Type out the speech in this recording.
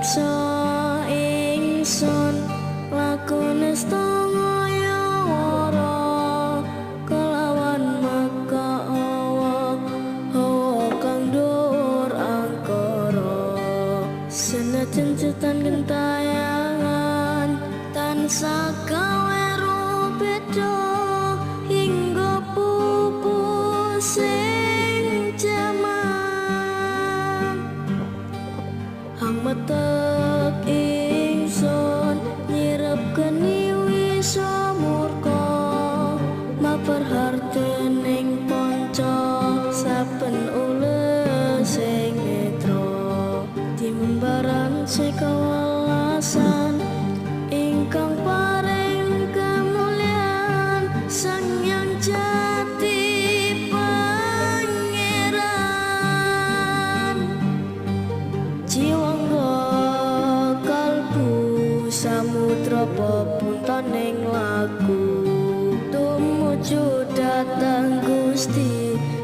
ngreksa ingsun lakune setengah wara kelawan maka hawa kang dur angkara senajan cetan gentayangan tansah gawe beda hingga pupus sing jaman hangmetek ingsun nyirep geni wisa murka maperhartening panca saben ule sing netra timbaran sekawelasan ingkang paring kemuliaan sang yang jati pangeran jiwangga kalbu samudra pepuntaning lagu tumuju datang Gusti